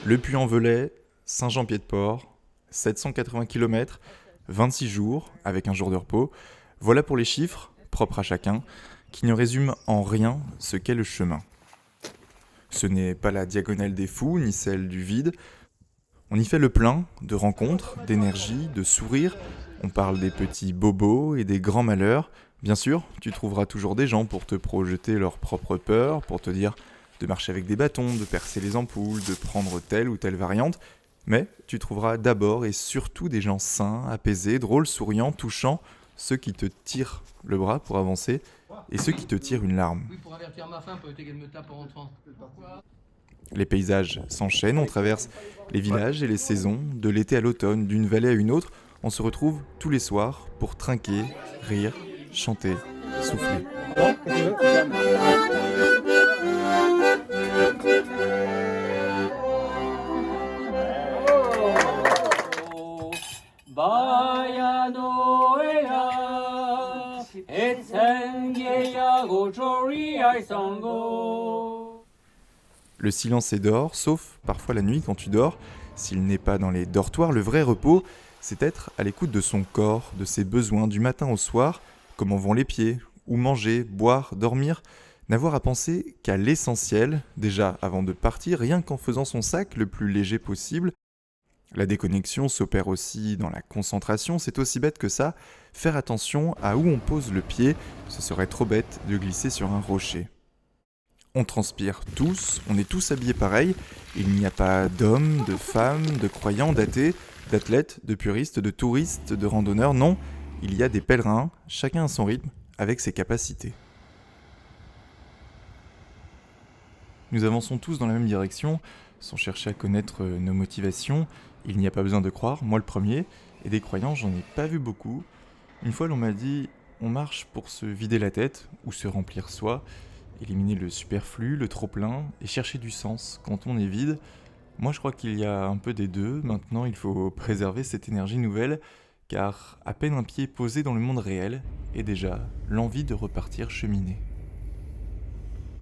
Le Puy-en-Velay, Saint-Jean-Pied-de-Port, 780 km, 26 jours, avec un jour de repos. Voilà pour les chiffres, propres à chacun, qui ne résument en rien ce qu'est le chemin. Ce n'est pas la diagonale des fous, ni celle du vide. On y fait le plein de rencontres, d'énergie, de sourires. On parle des petits bobos et des grands malheurs. Bien sûr, tu trouveras toujours des gens pour te projeter leurs propres peurs, pour te dire de marcher avec des bâtons, de percer les ampoules, de prendre telle ou telle variante. Mais tu trouveras d'abord et surtout des gens sains, apaisés, drôles, souriants, touchants, ceux qui te tirent le bras pour avancer et ceux qui te tirent une larme. Oui, pour avertir ma femme, pour éviter qu'elle me tape en rentrant. Les paysages s'enchaînent, on traverse les villages et les saisons, de l'été à l'automne, d'une vallée à une autre. On se retrouve tous les soirs pour trinquer, rire, chanter, souffler. Le silence est d'or, sauf parfois la nuit quand tu dors. S'il n'est pas dans les dortoirs, le vrai repos, c'est être à l'écoute de son corps, de ses besoins du matin au soir, comment vont les pieds, où manger, boire, dormir, n'avoir à penser qu'à l'essentiel, déjà avant de partir, rien qu'en faisant son sac le plus léger possible. La déconnexion s'opère aussi dans la concentration, c'est aussi bête que ça, faire attention à où on pose le pied, ce serait trop bête de glisser sur un rocher. On transpire tous, on est tous habillés pareil, il n'y a pas d'hommes, de femmes, de croyants, d'athées, d'athlètes, de puristes, de touristes, de randonneurs, non, il y a des pèlerins, chacun à son rythme, avec ses capacités. Nous avançons tous dans la même direction, sans chercher à connaître nos motivations, il n'y a pas besoin de croire, moi le premier, et des croyants j'en ai pas vu beaucoup. Une fois l'on m'a dit, on marche pour se vider la tête, ou se remplir soi, éliminer le superflu, le trop-plein, et chercher du sens quand on est vide. Moi je crois qu'il y a un peu des deux, maintenant il faut préserver cette énergie nouvelle, car à peine un pied posé dans le monde réel, est déjà l'envie de repartir cheminer.